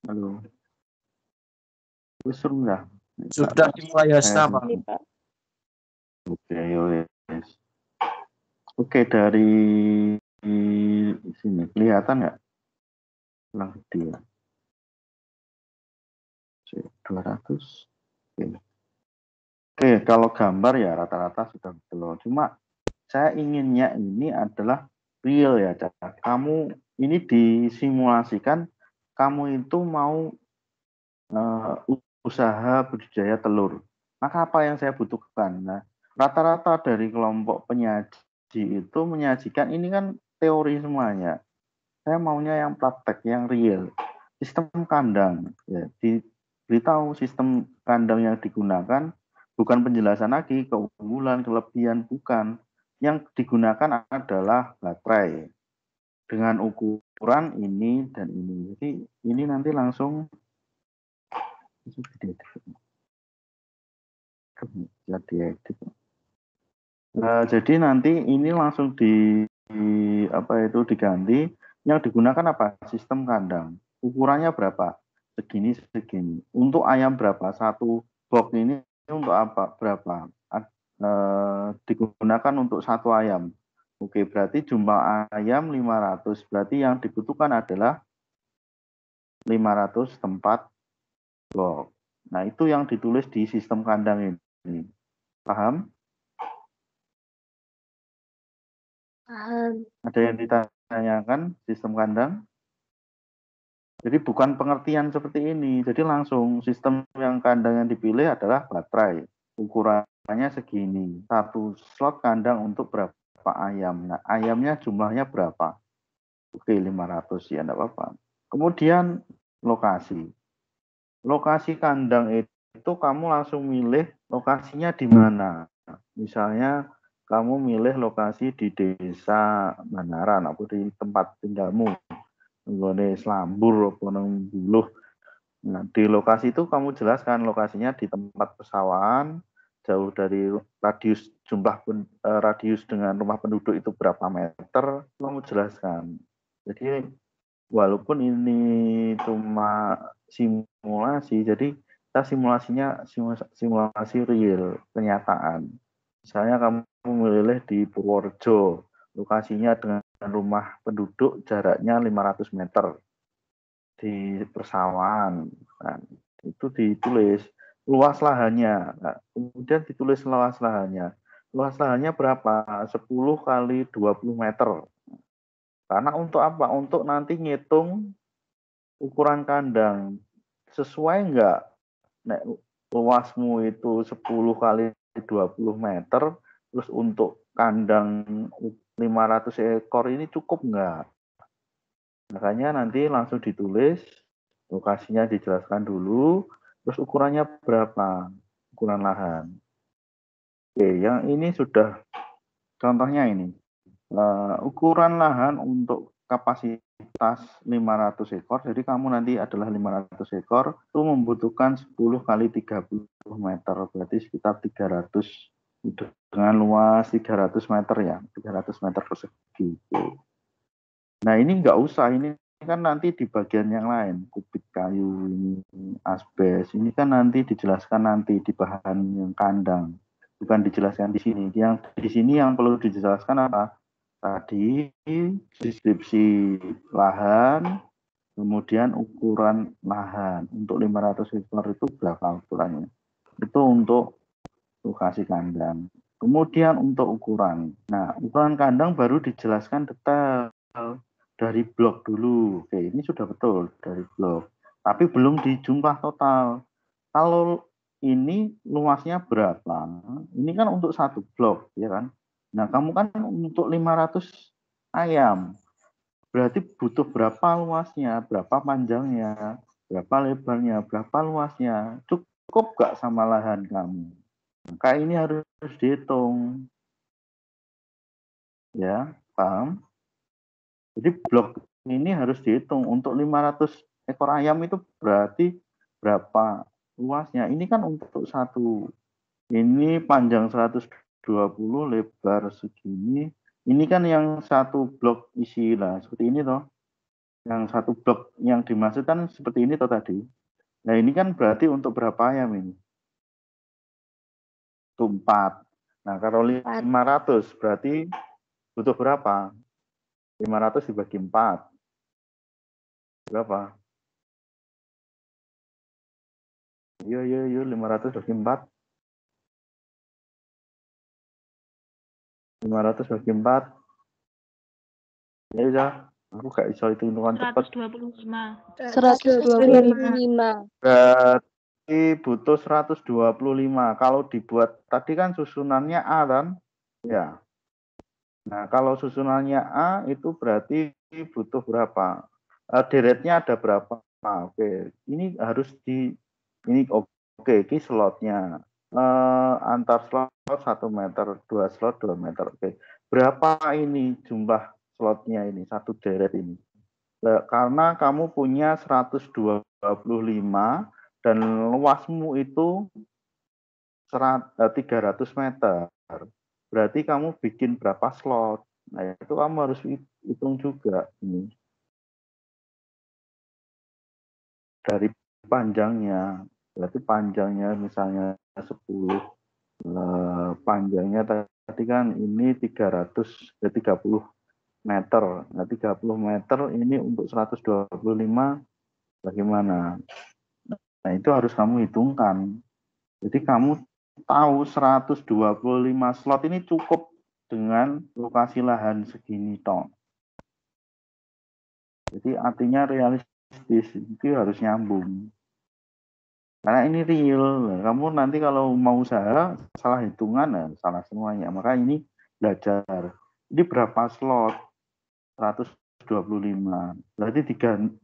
Halo. Wis rendah. Sudah dimulai Hasna, Pak. Ini Pak. Oke, wes. Oke, dari sini kelihatan nggak? Ulang dia. 200. Oke. Oke, kalau gambar ya rata-rata sudah betul. Cuma saya inginnya ini adalah real ya, Caca. Kamu ini disimulasikan, kamu itu mau usaha budidaya telur. Maka apa yang saya butuhkan? Nah, rata-rata dari kelompok penyaji itu menyajikan ini kan teori semuanya. Saya maunya yang praktek, yang real. Sistem kandang, ya, diberitahu sistem kandang yang digunakan, bukan penjelasan lagi keunggulan, kelebihan, bukan. Yang digunakan adalah baterai dengan ukuran ini dan ini. Jadi ini nanti langsung jadi nanti ini langsung apa itu diganti. Yang digunakan apa? Sistem kandang. Ukurannya berapa? Segini segini. Untuk ayam berapa? Satu box ini untuk apa? Berapa? Digunakan untuk satu ayam. Oke, berarti jumlah ayam 500. Berarti yang dibutuhkan adalah 500 tempat box. Nah, itu yang ditulis di sistem kandang ini. Paham? Ada yang ditanyakan sistem kandang? Jadi bukan pengertian seperti ini. Jadi langsung sistem yang kandang yang dipilih adalah baterai. Ukurannya segini. Satu slot kandang untuk berapa ayam. Nah, ayamnya jumlahnya berapa? Oke, 500 ya, enggak apa-apa. Kemudian lokasi. Lokasi kandang itu kamu langsung milih lokasinya di mana. Misalnya kamu milih lokasi di desa Banaran atau di tempat tinggalmu. Nggone Selambur apa nang Buluh. Nah, di lokasi itu kamu jelaskan lokasinya di tempat pesawahan, jauh dari radius radius dengan rumah penduduk itu berapa meter, kamu jelaskan. Jadi walaupun ini cuma simulasi, jadi kita simulasi real, kenyataan. Misalnya kamu memilih di Purworejo, lokasinya dengan rumah penduduk jaraknya 500 meter di persawahan. Nah, itu ditulis luas lahannya. Nah, kemudian ditulis luas lahannya. Luas lahannya berapa? 10 kali 20 meter. Karena untuk apa? Untuk nanti ngitung ukuran kandang. Sesuai enggak? Nek luasmu itu 10 kali 20 meter, terus untuk kandang 500 ekor ini cukup enggak? Makanya nanti langsung ditulis, lokasinya dijelaskan dulu, terus ukurannya berapa, ukuran lahan. Oke, yang ini sudah contohnya ini. Ukuran lahan untuk kapasitas 500 ekor, jadi kamu nanti adalah 500 ekor, itu membutuhkan 10 kali 30 meter, berarti sekitar 300, dengan luas 300 meter ya, 300 meter persegi. Nah ini nggak usah, ini kan nanti di bagian yang lain, kubik kayu, ini asbes, ini kan nanti dijelaskan nanti di bahan yang kandang, bukan dijelaskan di sini. Yang di sini yang perlu dijelaskan apa? Tadi deskripsi lahan, kemudian ukuran lahan. Untuk 500 hektar itu berapa ukurannya? Itu untuk lokasi kandang. Kemudian untuk ukuran. Nah, ukuran kandang baru dijelaskan detail dari blok dulu. Oke, ini sudah betul dari blok. Tapi belum di jumlah total. Kalau ini luasnya berapa? Ini kan untuk satu blok, ya kan? Nah, kamu kan untuk 500 ayam. Berarti butuh berapa luasnya, berapa panjangnya, berapa lebarnya, berapa luasnya. Cukup gak sama lahan kamu? Maka ini harus dihitung. Ya, paham? Jadi blok ini harus dihitung. Untuk 500 ekor ayam itu berarti berapa luasnya. Ini kan untuk satu. Ini panjang 120, lebar segini. Ini kan yang satu blok isi lah. Seperti ini toh. Yang satu blok yang dimaksud kan seperti ini toh tadi. Nah ini kan berarti untuk berapa ayam ini? Itu 4. Nah kalau 500 berarti butuh berapa? 500 dibagi 4. Berapa? Yuk, 500 bagi 4. 500 bagi 4. Ya udah, aku gak iso itu hitungan cepat. 125. 125. Berarti butuh 125. Kalau dibuat tadi kan susunannya A kan? Ya. Nah, kalau susunannya A itu berarti butuh berapa? Deretnya ada berapa? Oke. Ini harus ini oke, ini slotnya. Antar slot 1 meter, 2 slot 2 meter. Oke. Berapa ini jumlah slotnya ini, satu deret ini? Karena kamu punya 125 dan luasmu itu 300 meter. Berarti kamu bikin berapa slot? Nah, itu kamu harus hitung juga ini. Dari panjangnya. Berarti panjangnya misalnya 10. Panjangnya tadi kan ini 30 meter. Nah, 30 meter ini untuk 125 bagaimana? Nah, itu harus kamu hitungkan. Jadi kamu tahu 125 slot ini cukup dengan lokasi lahan segini toh. Jadi artinya realistis, itu harus nyambung. Karena ini real. Kamu nanti kalau mau usaha salah hitungan, ya salah semuanya. Maka ini belajar. Ini berapa slot? 125. Berarti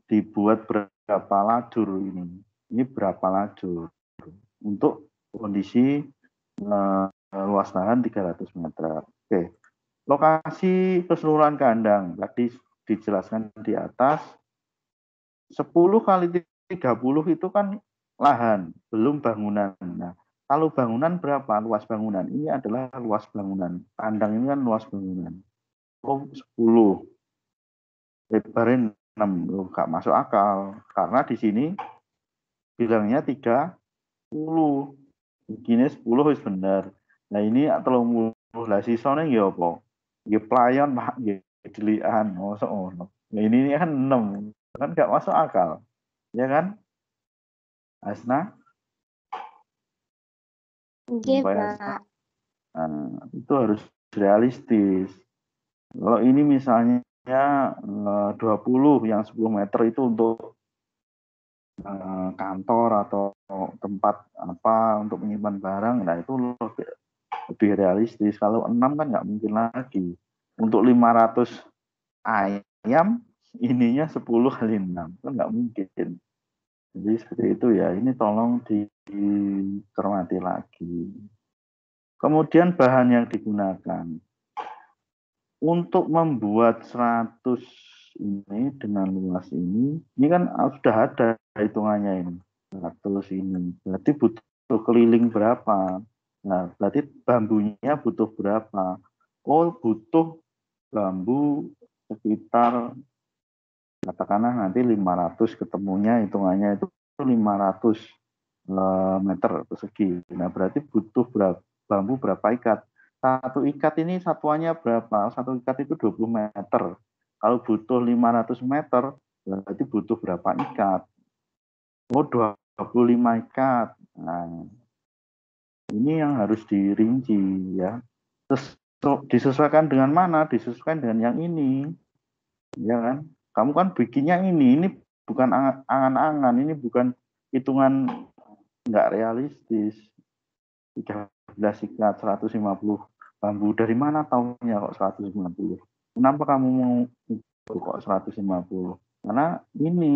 dibuat berapa lajur ini? Ini berapa lajur? Untuk kondisi luas lahan 300 meter. Oke. Lokasi keseluruhan kandang tadi dijelaskan di atas. 10 kali 30 itu kan lahan, belum bangunan. Nah, kalau bangunan berapa luas bangunan? Ini adalah luas bangunan. Kandang ini kan luas bangunan. Oh, 10. Lebarin 6. Loh, nggak masuk akal. Karena di sini bilangnya 30. Begini 10 wis bener. Nah ini 30 lah sisone ya apa? Ya pelayan Pak, ya delian, mosok ngono. Nah ini kan 6. Kan nggak masuk akal. Ya kan? Asna? Oke, Supaya Pak. itu harus realistis. Kalau ini misalnya 20 yang 10 meter itu untuk kantor atau tempat apa untuk menyimpan barang, nah itu lebih realistis. Kalau 6 kan nggak mungkin lagi. Untuk 500 ayam, ininya 10 kali 6. Kan nggak mungkin. Jadi seperti itu ya. Ini tolong dicermati lagi. Kemudian bahan yang digunakan. Untuk membuat 100 ini dengan luas ini kan sudah ada hitungannya ini. 100 ini. Berarti butuh keliling berapa? Nah, berarti bambunya butuh berapa? Oh, butuh bambu sekitar katakanlah nanti 500 ketemunya hitungannya itu 500 meter persegi. Nah, berarti butuh bambu berapa ikat? Satu ikat ini satuannya berapa? Satu ikat itu 20 meter. Kalau butuh 500 meter, berarti butuh berapa ikat? Oh, 25 ikat. Nah, ini yang harus dirinci ya. Terus disesuaikan dengan mana? Disesuaikan dengan yang ini. Ya kan? Kamu kan bikinnya ini bukan angan-angan, ini bukan hitungan nggak realistis. 13 ikat 150 bambu. Dari mana tahunya kok 150? Kenapa kamu mau kok 150? Karena ini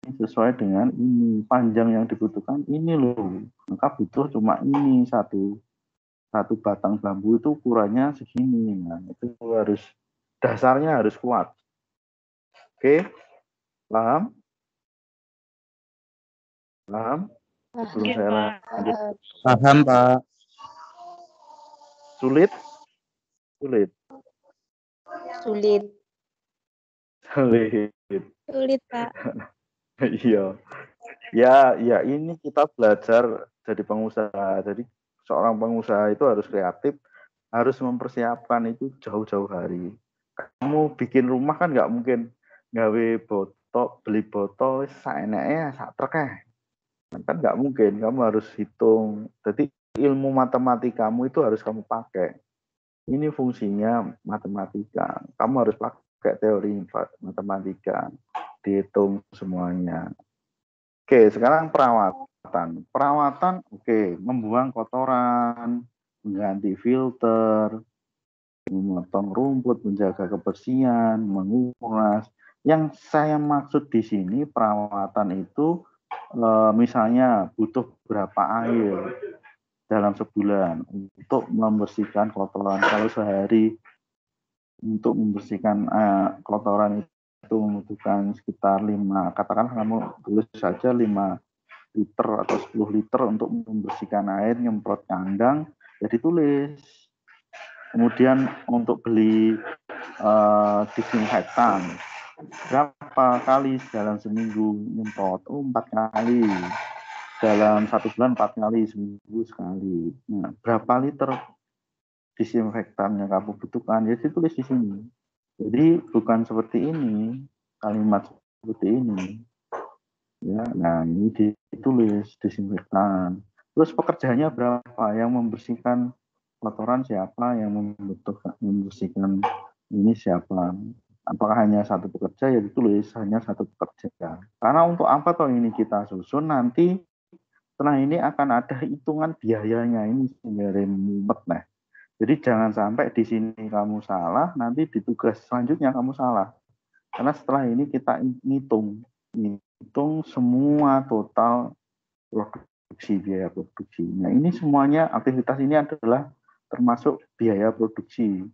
sesuai dengan ini panjang yang dibutuhkan ini loh. Maka butuh cuma ini satu batang bambu itu ukurannya segini. Nah, itu harus dasarnya harus kuat. Oke, paham? Paham? Sebelum Oke, saya Pak. lanjut. Paham, Pak. Sulit? Sulit. Sulit. Sulit. Sulit, Pak. Iya. Ya ini kita belajar jadi pengusaha. Jadi seorang pengusaha itu harus kreatif, harus mempersiapkan itu jauh-jauh hari. Kamu bikin rumah kan nggak mungkin gawe botol, beli botol seenaknya sak trek kan nggak mungkin. Kamu harus hitung. Jadi ilmu matematikamu itu harus kamu pakai. Ini fungsinya matematika. Kamu harus pakai teori matematika, dihitung semuanya. Oke, sekarang perawatan. Perawatan, oke, membuang kotoran, mengganti filter, memotong rumput, menjaga kebersihan, menguras. Yang saya maksud di sini perawatan itu misalnya butuh berapa air dalam sebulan untuk membersihkan kotoran. Kalau sehari untuk membersihkan kotoran itu membutuhkan sekitar 5, katakan kamu tulis saja 5 liter atau 10 liter untuk membersihkan air, nyemprot kandang, ya ditulis. Kemudian untuk beli disinfektan, berapa kali dalam seminggu nyemprot? 4 kali. Dalam 1 bulan 4 kali, seminggu sekali. Nah, berapa liter disinfektan yang kamu butuhkan? Ya ditulis di sini. Jadi bukan seperti ini, kalimat seperti ini. Ya, nah ini ditulis disinfektan. Terus pekerjaannya berapa? Yang membersihkan kotoran siapa? Yang membersihkan ini siapa? Apakah hanya satu pekerja? Ya ditulis hanya satu pekerja. Karena untuk apa toh ini kita susun nanti setelah ini akan ada hitungan biayanya ini sebenarnya mumet nah. Jadi jangan sampai di sini kamu salah, nanti di tugas selanjutnya kamu salah. Karena setelah ini kita hitung semua total produksi, biaya produksi. Nah ini semuanya, aktivitas ini adalah termasuk biaya produksi.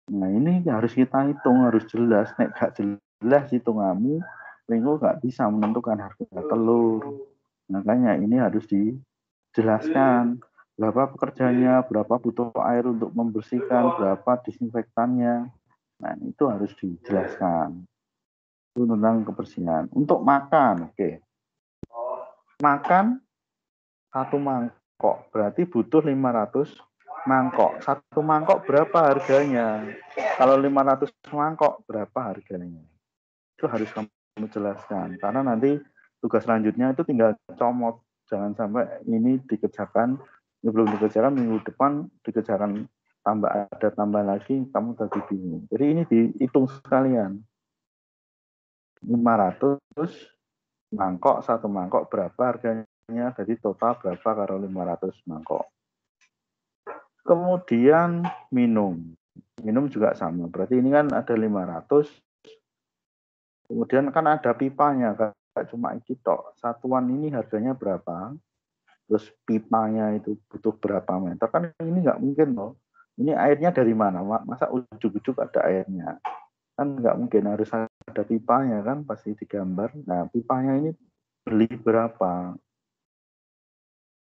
Nah ini harus kita hitung, harus jelas. Nek gak jelas hitunganmu, minggu gak bisa menentukan harga telur. Makanya ini harus dijelaskan. Berapa pekerjanya, berapa butuh air untuk membersihkan, berapa disinfektannya. Nah itu harus dijelaskan. Itu tentang kebersihan. Untuk makan, oke. Makan 1 mangkok, berarti butuh 500 mangkok. 1 mangkok berapa harganya? Kalau 500 mangkok berapa harganya? Itu harus kamu jelaskan. Karena nanti tugas selanjutnya itu tinggal comot. Jangan sampai ini dikerjakan, ini belum dikerjakan, minggu depan dikerjakan tambah lagi, kamu tadi bingung. Jadi ini dihitung sekalian. 500 mangkok, 1 mangkok berapa harganya, jadi total berapa kalau 500 mangkok. Kemudian minum juga sama, berarti ini kan ada 500, kemudian kan ada pipanya, gak cuma iki tok, satuan ini harganya berapa, terus pipanya itu butuh berapa meter, kan ini nggak mungkin loh, ini airnya dari mana, masa ujuk-ujuk ada airnya, kan nggak mungkin, harus ada pipanya kan, pasti digambar. Nah pipanya ini beli berapa,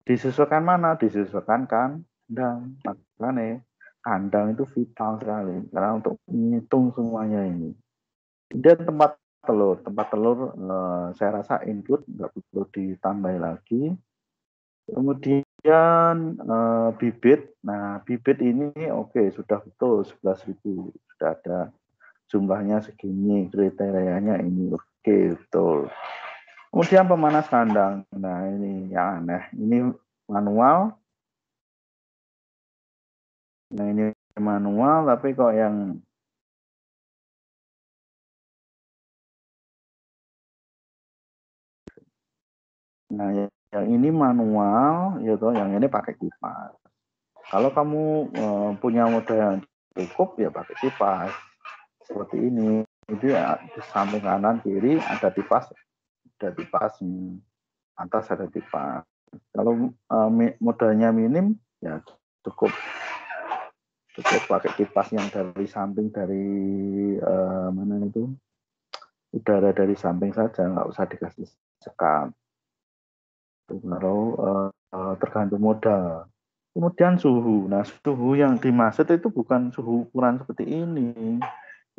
disesuaikan mana, disesuaikan kandang. Makanya kandang itu vital sekali karena untuk menghitung semuanya ini. Kemudian tempat telur saya rasa include, nggak perlu ditambah lagi. Kemudian bibit, nah bibit ini oke, sudah betul 11.000, sudah ada jumlahnya segini, kriterianya ini oke, betul. Kemudian pemanas kandang. Nah ini yang aneh. Ini manual. Nah ini manual, tapi kok yang yang ini manual, ya toh, yang ini pakai kipas. Kalau kamu punya modal yang cukup, ya pakai kipas. Seperti ini. Itu ya di samping kanan kiri ada kipas, atas ada kipas. Kalau modalnya minim, ya cukup pakai kipas yang dari samping, dari mana itu, udara dari samping saja, nggak usah dikasih sekat. Kalau tergantung modal. Kemudian suhu. Nah suhu yang dimaksud itu bukan suhu ukuran seperti ini.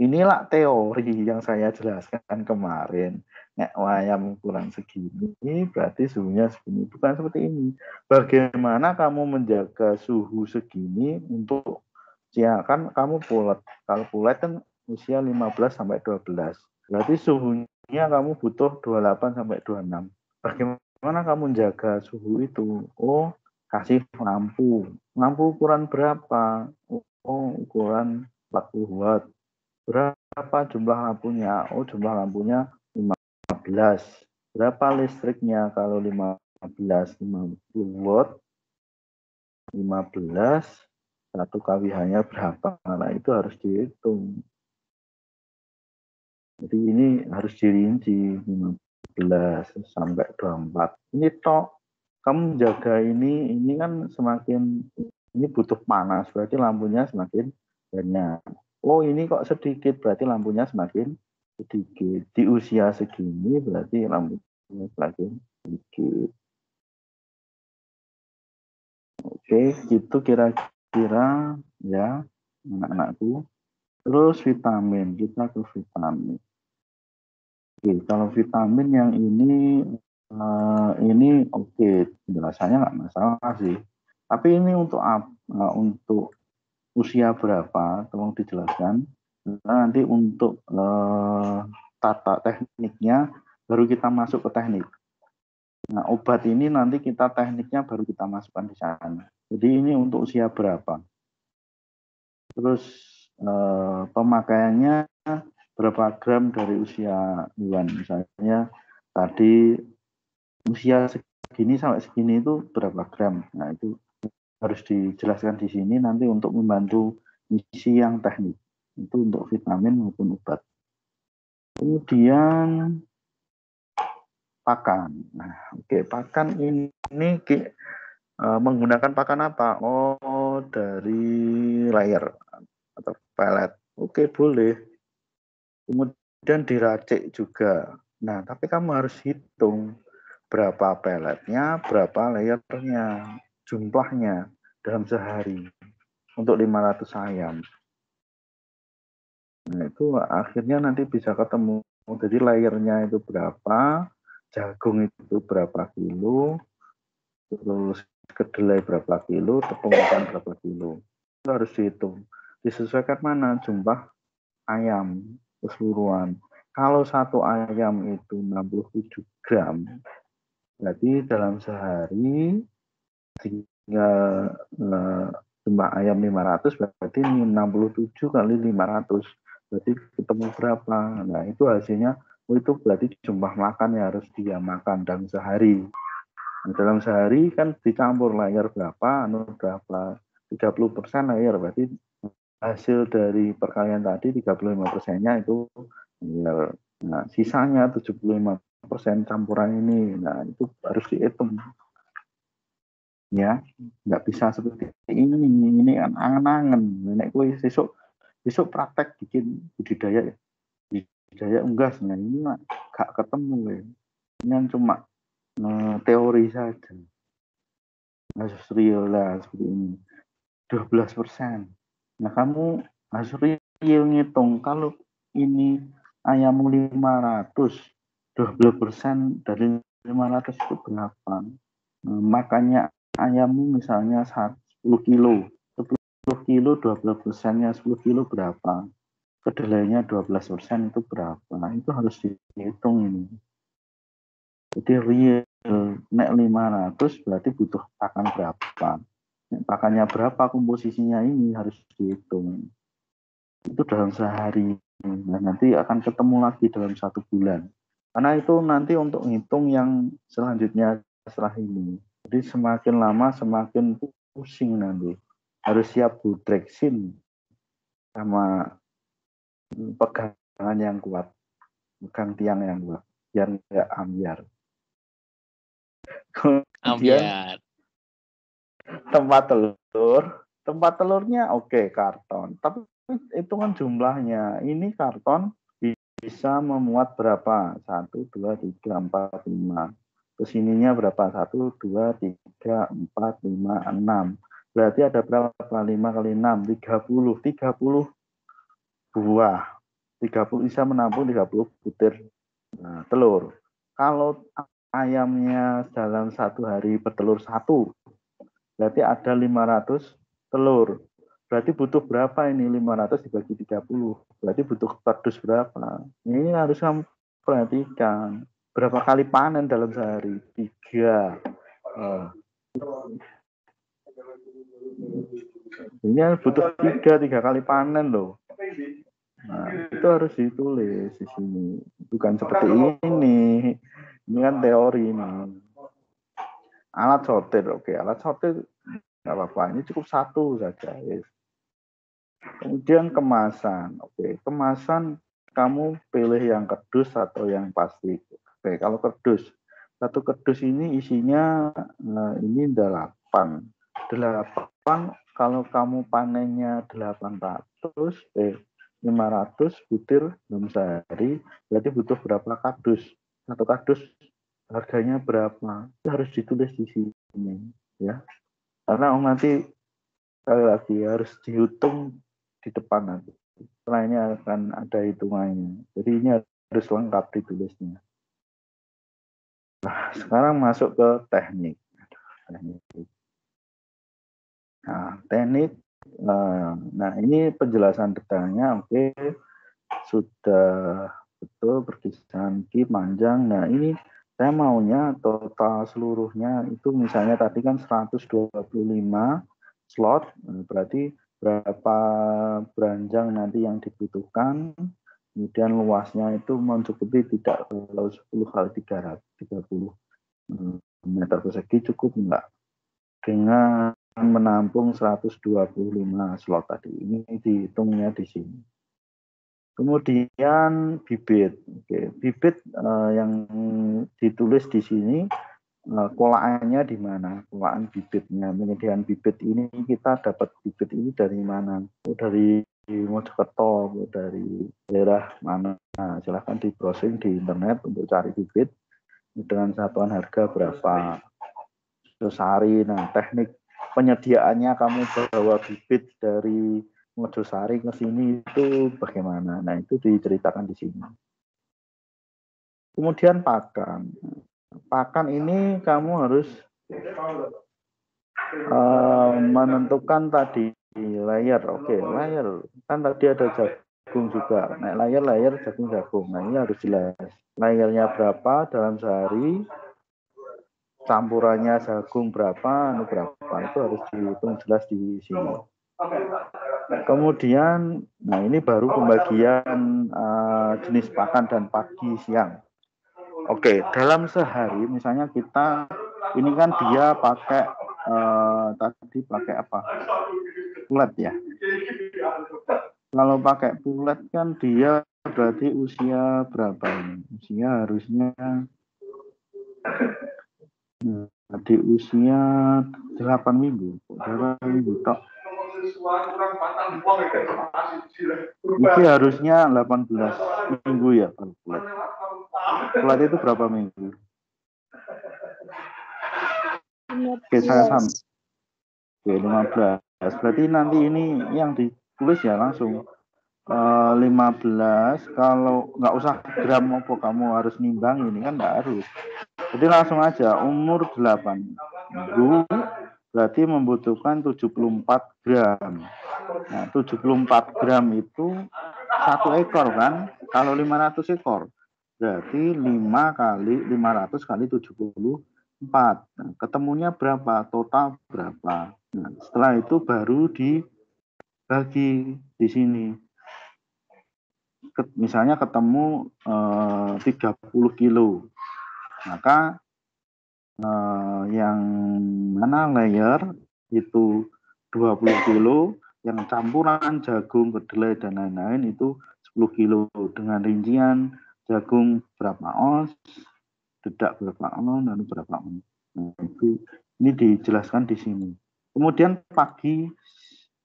Inilah teori yang saya jelaskan kemarin. Nek wayam ukuran segini, berarti suhunya segini. Bukan seperti ini. Bagaimana kamu menjaga suhu segini untuk ya kan kamu pulet. Kalau pulet kan usia 15 sampai 12. Berarti suhunya kamu butuh 28 sampai 26. Bagaimana kamu jaga suhu itu? Oh, kasih lampu. Lampu ukuran berapa? Oh, ukuran 40 watt. Berapa jumlah lampunya? Oh, jumlah lampunya 15. Berapa listriknya kalau 15? 50 watt, 15, 1 kWh-nya berapa? Nah, itu harus dihitung. Jadi ini harus dirinci 15 sampai 24. Ini tok. Kamu jaga ini kan semakin ini butuh panas, berarti lampunya semakin banyak. Oh ini kok sedikit, berarti lampunya semakin sedikit. Di usia segini berarti lampunya semakin sedikit. Oke, itu kira-kira ya anak-anakku. Terus vitamin, kita ke vitamin. Oke, kalau vitamin yang ini oke, penjelasannya nggak masalah sih. Tapi ini untuk usia berapa, tolong dijelaskan. Nah, nanti untuk tata tekniknya baru kita masuk ke teknik. Nah, obat ini nanti kita tekniknya baru kita masukkan di sana. Jadi ini untuk usia berapa. Terus pemakaiannya berapa gram dari usia hewan. Misalnya tadi usia segini sampai segini itu berapa gram. Nah, itu harus dijelaskan di sini nanti untuk membantu misi yang teknik. Itu untuk vitamin maupun obat. Kemudian pakan. Nah, oke, pakan ini menggunakan pakan apa? Oh, dari layer atau pelet. Oke, boleh. Kemudian diracik juga. Nah, tapi kamu harus hitung berapa peletnya, berapa layernya, jumlahnya dalam sehari untuk 500 ayam. Nah, itu akhirnya nanti bisa ketemu. Jadi layernya itu berapa, jagung itu berapa kilo, terus kedelai berapa kilo, tepung ikan berapa kilo. Itu harus dihitung. Disesuaikan mana jumlah ayam keseluruhan. Kalau satu ayam itu 67 gram, berarti dalam sehari tinggal jumlah ayam 500, berarti 67 kali 500. Berarti ketemu berapa? Nah, itu hasilnya, itu berarti jumlah makan yang harus dia makan dalam sehari. Nah, dalam sehari kan dicampur layar berapa, 30% layar, berarti hasil dari perkalian tadi 35%-nya itu layar. Nah, sisanya 75% campuran ini. Nah, itu harus dihitung. Ya, nggak bisa seperti ini kan angen-angen. Nenek gue besok praktek bikin budidaya ya. Budidaya unggas, nah ini mah gak ketemu ya. Ini kan cuma teori saja. Harus real lah seperti ini. 12%. Nah kamu harus real ngitung. Kalau ini ayammu 500, 12% dari 500 itu berapa? Makannya ayammu misalnya 10 kilo. 10 kilo 12%-nya 10 kilo berapa? Kedelainya 12% itu berapa? Nah, itu harus dihitung ini. Jadi real nek 500 berarti butuh pakan berapa? Nek pakannya berapa, komposisinya ini harus dihitung. Itu dalam sehari. Nah, nanti akan ketemu lagi dalam 1 bulan. Karena itu nanti untuk ngitung yang selanjutnya setelah ini. Jadi semakin lama semakin pusing nanti. Harus siap budreksin sama pegangan yang kuat, pegang tiang yang kuat, biar nggak ambiar. Kemudian tempat telurnya oke, karton. Tapi hitungan jumlahnya, ini karton bisa memuat berapa? 1, 2, 3, 4, 5. Kesininya berapa? 1, 2, 3, 4, 5, 6. Berarti ada berapa? 5 kali 6, 30. 30 buah. bisa menampung 30 butir telur. Kalau ayamnya dalam 1 hari bertelur 1, berarti ada 500 telur. Berarti butuh berapa ini? 500 dibagi 30. Berarti butuh kardus berapa? Ini harus kamu perhatikan. Berapa kali panen dalam sehari? 3. Ini butuh 3 kali panen loh. Nah, itu harus ditulis di sini. Bukan seperti ini. Ini kan teori ini. Alat sortir, oke. Alat sortir nggak apa-apa. Ini cukup 1 saja. Yes. Kemudian kemasan. Oke, kemasan kamu pilih yang kerdus atau yang plastik. Oke, kalau kerdus. 1 kerdus ini isinya ini 8. 8 kalau kamu panennya 500 butir dalam sehari, berarti butuh berapa kardus? 1 kardus harganya berapa? Itu harus ditulis di sini, ya. Karena nanti sekali lagi harus dihitung di depan nanti. Setelah ini akan ada hitungannya. Jadi ini harus lengkap ditulisnya. Nah, sekarang masuk ke teknik. Nah, teknik. Nah, ini penjelasan detailnya. Oke, sudah betul perkisahan Q panjang. Nah, ini saya maunya total seluruhnya itu misalnya tadi kan 125 slot, berarti berapa beranjang nanti yang dibutuhkan, kemudian luasnya itu mencukupi tidak kalau 10 kali 330 meter persegi cukup enggak dengan menampung 125 slot tadi. Ini dihitungnya di sini. Kemudian bibit. Oke, bibit yang ditulis di sini kolaannya di mana? Kolaan bibitnya, penyediaan bibit ini kita dapat bibit ini dari mana? Dari Mojokerto, dari daerah mana? Nah, silahkan di browsing di internet untuk cari bibit dengan satuan harga berapa sehari. Nah, teknik penyediaannya kamu bawa bibit dari Mojosari ke sini itu bagaimana? Nah, itu diceritakan di sini. Kemudian pakan. Pakan ini kamu harus menentukan tadi layer. Oke, layer. Kan tadi ada jagung juga. Nah, layer jagung. Nah, ini harus jelas. Layernya berapa dalam sehari? Campurannya jagung berapa? Ini berapa? Itu harus dihitung jelas di sini. Kemudian, nah ini baru pembagian jenis pakan dan pagi siang. Oke, dalam sehari misalnya kita ini kan dia pakai tadi pakai apa? Pulet ya. Kalau pakai pulet kan dia berarti usia berapa ini? Usia harusnya di usia 8 minggu. 8 minggu tok. Ini harusnya 18 minggu ya kalau pulet. Pulet itu berapa minggu? Oke, saya sama. Oke, 15. Berarti nanti ini yang ditulis ya langsung 15. Kalau nggak usah gram apa kamu harus nimbang ini kan nggak harus. Jadi langsung aja umur 8 minggu berarti membutuhkan 74 gram. Nah, 74 gram itu 1 ekor kan? Kalau 500 ekor berarti 5 kali 500 kali 74. Nah, ketemunya berapa? Total berapa? Nah, setelah itu baru dibagi di sini. Misalnya ketemu 30 kilo. Maka yang mana layer itu 20 kilo, yang campuran jagung, kedelai, dan lain-lain itu 10 kilo dengan rincian jagung berapa ons, dedak berapa ons, dan berapa ons. Nah, itu ini dijelaskan di sini. Kemudian pagi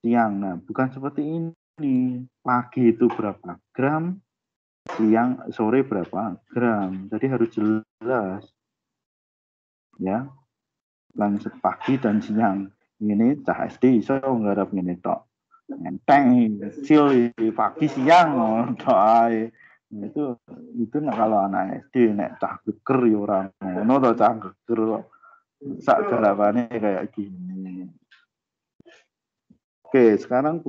siang, nah bukan seperti ini. Pagi itu berapa gram, siang sore berapa gram. Jadi harus jelas. Ya, langsung pagi dan siang ini cah SD iso nggarap ngene tok. enteng kecil pagi siang doa itu nah, kalau anak SD nek cah geger ya ora ngono to cah geger sak garapane kayak gini. Oke, sekarang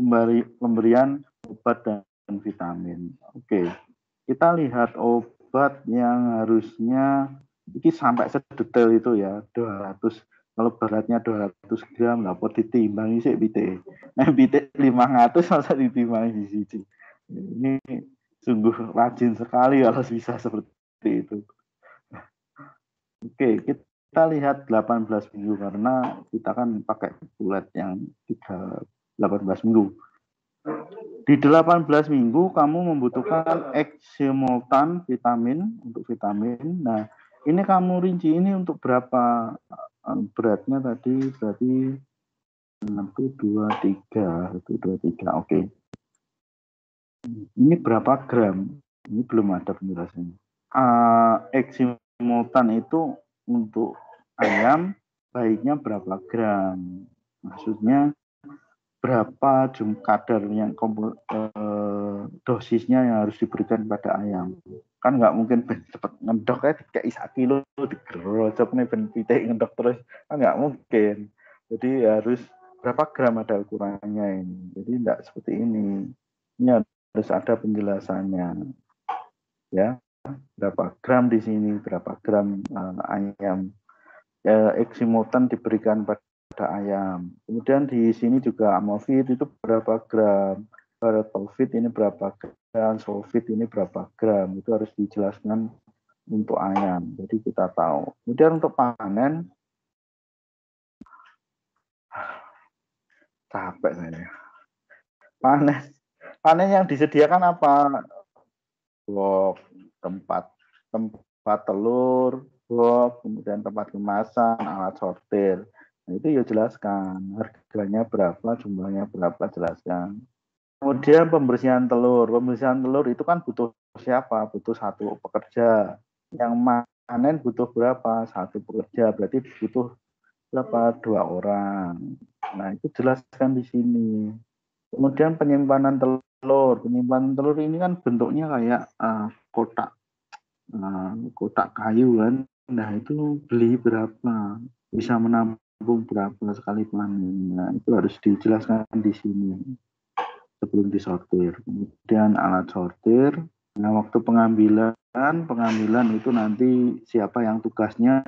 pemberian obat dan vitamin. Oke, kita lihat obat yang harusnya ini sampai sedetail itu ya 200. Kalau beratnya 200 gram lah pot ditimbangi sih pitik. Nah pitik 500 masa ditimbangi di sini. Ini sungguh rajin sekali kalau bisa seperti itu. Oke, kita lihat 18 minggu karena kita kan pakai bulat yang 18 minggu. Di 18 minggu kamu membutuhkan eksimultan vitamin untuk vitamin. Nah, ini kamu rinci ini untuk berapa beratnya tadi berarti 1, 2, 3 Oke. Ini berapa gram? Ini belum ada penjelasannya. Eksimultan itu untuk ayam baiknya berapa gram? Maksudnya berapa kadar yang dosisnya yang harus diberikan pada ayam. Kan nggak mungkin cepat ngedok ya kayak 1 kilo digerocok nih ben pitik ngedok terus kan nggak mungkin. Jadi harus berapa gram ada ukurannya ini. Jadi tidak seperti ini. Ini harus ada penjelasannya. Ya, berapa gram di sini, berapa gram ayam. Eksimultan diberikan pada ayam. Kemudian di sini juga amofit itu berapa gram, paratofit ini berapa gram, sulfit ini berapa gram. Itu harus dijelaskan untuk ayam. Jadi kita tahu. Kemudian untuk panen, capek saya. Panen yang disediakan apa? Blok, tempat telur, blok, kemudian tempat kemasan, alat sortir. Nah, itu ya jelaskan harganya berapa, jumlahnya berapa, jelaskan. Kemudian pembersihan telur. Pembersihan telur itu kan butuh siapa? Butuh 1 pekerja. Yang panen butuh berapa? 1 pekerja. Berarti butuh berapa? 2 orang. Nah, itu jelaskan di sini. Kemudian penyimpanan telur. Penyimpanan telur ini kan bentuknya kayak kotak. Kotak kayu kan. Nah, itu beli berapa? Bisa menampung berapa sekali panen. Nah, itu harus dijelaskan di sini sebelum disortir. Kemudian alat sortir. Nah, waktu pengambilan itu nanti siapa yang tugasnya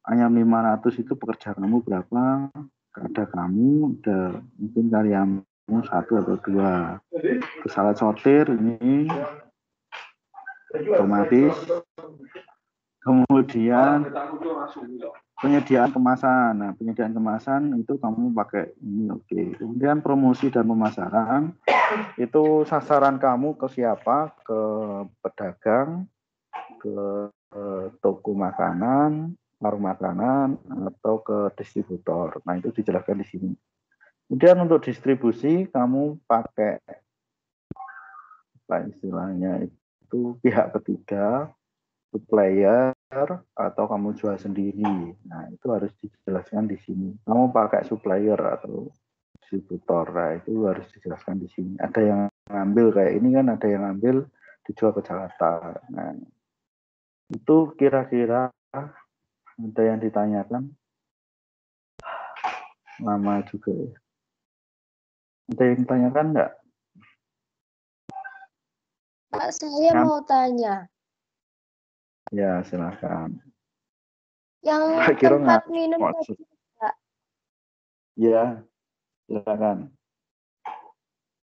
ayam 500 itu pekerja kamu berapa? Ada kamu, ada mungkin karyamu 1 atau 2. Terus alat sortir ini otomatis. Kemudian penyediaan kemasan. Nah, penyediaan kemasan itu kamu pakai ini oke. Kemudian promosi dan pemasaran itu sasaran kamu ke siapa? Ke pedagang, ke toko makanan, warung makanan, atau ke distributor. Nah, itu dijelaskan di sini. Kemudian untuk distribusi kamu pakai apa istilahnya itu pihak ketiga, supplier atau kamu jual sendiri. Nah, itu harus dijelaskan di sini. Kamu pakai supplier atau distributor. Nah, itu harus dijelaskan di sini. Ada yang ngambil kayak ini kan, ada yang ngambil dijual ke Jakarta. Nah, itu kira-kira ada yang ditanyakan? Lama juga ya. Ada yang ditanyakan enggak? Pak, saya mau tanya. Ya, silakan. Yang Kira tempat minum maksud. tadi, Pak. Ya, silakan.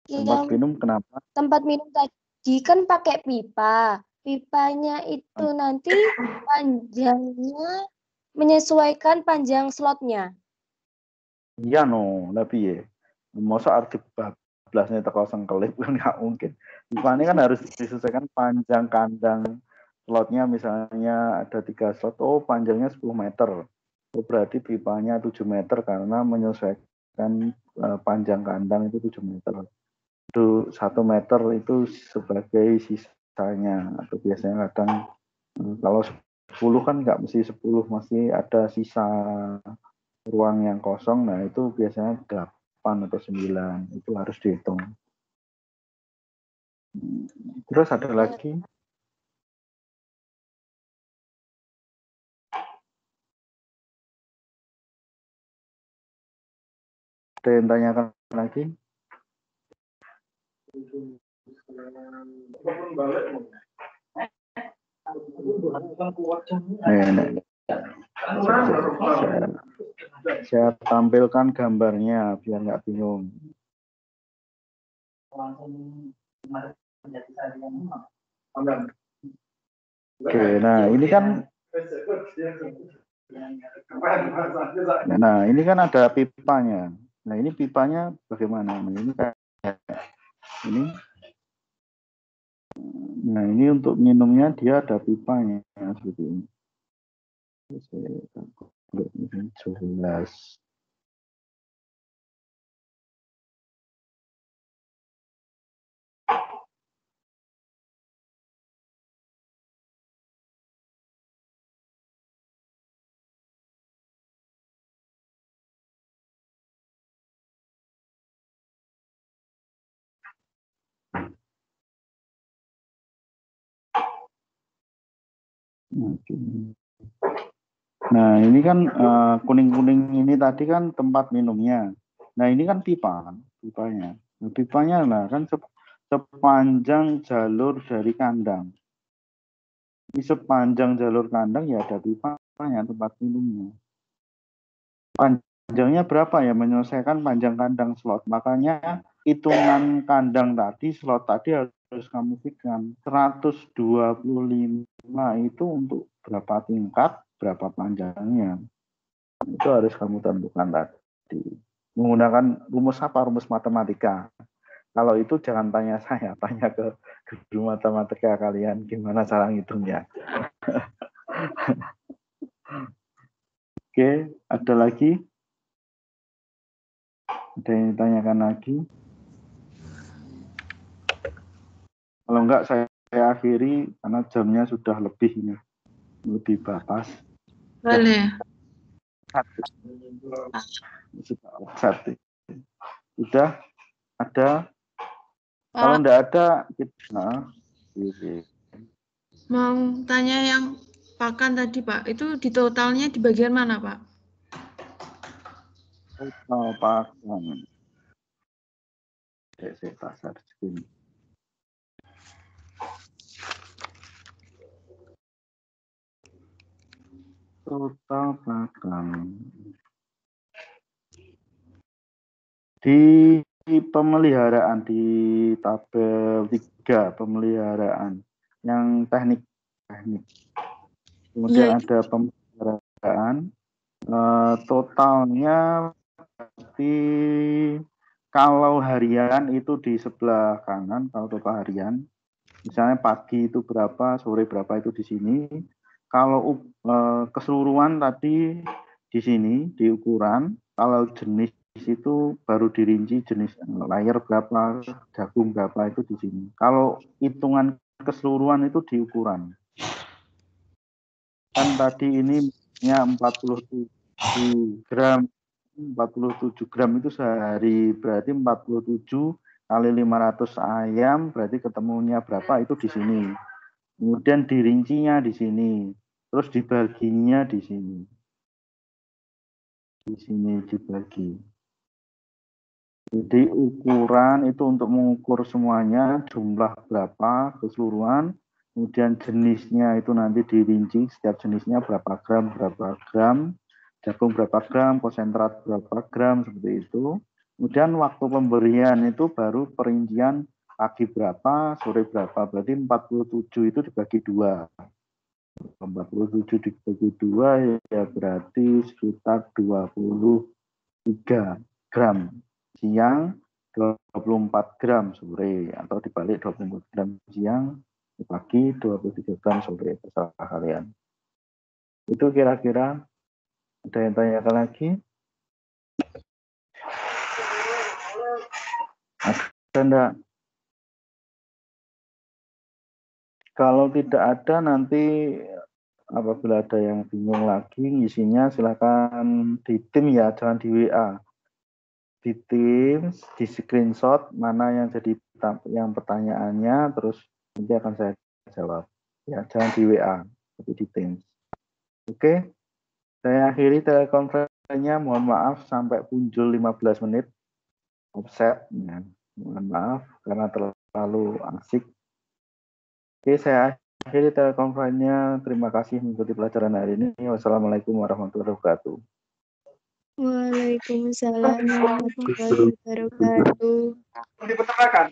Tempat minum kenapa? Tempat minum tadi kan pakai pipa. Pipanya itu nanti panjangnya menyesuaikan panjang slotnya. Iya no, tapi ya. Masa arti bablasnya teko sengkelip kan nggak mungkin. Pipanya kan harus disesuaikan panjang kandang slotnya, misalnya ada 3 slot, oh panjangnya 10 meter. Oh, berarti pipanya 7 meter karena menyesuaikan panjang kandang itu 7 meter. Itu 1 meter itu sebagai sisanya, atau biasanya kadang kalau 10 kan nggak mesti 10, masih ada sisa ruang yang kosong. Nah, itu biasanya 8 atau 9. Itu harus dihitung. Terus ada lagi? Ada yang tanyakan lagi? Saya tampilkan gambarnya biar nggak bingung. Oke, nah ini kan ada pipanya. Nah, ini pipanya bagaimana? Nah, ini kayak ini. Nah, ini untuk minumnya dia ada pipanya seperti ini. Jelas. Nah, ini kan kuning-kuning ini tadi kan tempat minumnya. Nah, ini kan pipanya. Nah, pipanya lah kan sepanjang jalur dari kandang. Di sepanjang jalur kandang ya ada pipanya tempat minumnya. Panjangnya berapa ya? Menyelesaikan panjang kandang slot. Makanya hitungan kandang tadi, slot tadi harus kamu pikirkan. 125 itu untuk berapa tingkat, berapa panjangnya. Itu harus kamu tentukan tadi. Menggunakan rumus apa? Rumus matematika. Kalau itu jangan tanya saya, tanya ke guru matematika kalian gimana cara ngitungnya. Oke, ada lagi? Ada yang ditanyakan lagi? Kalau enggak saya akhiri karena jamnya sudah lebih ini. Lebih batas. Boleh. Sudah ada? Pak, Kalau enggak ada, kita mau tanya yang pakan tadi, Pak. Itu di totalnya di bagian mana, Pak? total pakan. Saya pasar segini. Total pakan. Di pemeliharaan di tabel 3 pemeliharaan yang teknik. Kemudian ada pemeliharaan totalnya berarti kalau harian itu di sebelah kanan, kalau total harian misalnya pagi itu berapa, sore berapa itu di sini. Kalau keseluruhan tadi di sini di ukuran, kalau jenis itu baru dirinci jenis layer berapa, jagung berapa itu di sini. Kalau hitungan keseluruhan itu di ukuran. Kan tadi ini 47 gram, 47 gram itu sehari, berarti 47 kali 500 ayam, berarti ketemunya berapa itu di sini. Kemudian dirincinya di sini, terus dibaginya di sini. Di sini dibagi. Jadi ukuran itu untuk mengukur semuanya, jumlah berapa keseluruhan, kemudian jenisnya itu nanti dirinci, setiap jenisnya berapa gram, jagung berapa gram, konsentrat berapa gram, seperti itu. Kemudian waktu pemberian itu baru perincian pagi berapa, sore berapa, berarti 47 itu dibagi 2. 47 dibagi 2 ya berarti sekitar 23 gram. Siang 24 gram sore atau dibalik 24 gram siang pagi 23 gram sore, terserah kalian. Itu kira-kira ada yang tanyakan lagi? Ada enggak? Kalau tidak ada nanti apabila ada yang bingung lagi ngisinya silakan di tim ya, jangan di WA. di Teams, di screenshot mana yang jadi yang pertanyaannya, terus nanti akan saya jawab. Ya, jangan di WA, tapi di Teams. Oke, saya akhiri telekonferensinya. Mohon maaf sampai punjul 15 menit. Offset, ya. Mohon maaf karena terlalu asik. Oke, saya akhiri telekonferensinya. Terima kasih mengikuti pelajaran hari ini. Wassalamualaikum warahmatullahi wabarakatuh. Waalaikumsalam warahmatullahi wabarakatuh. Dipertemukan.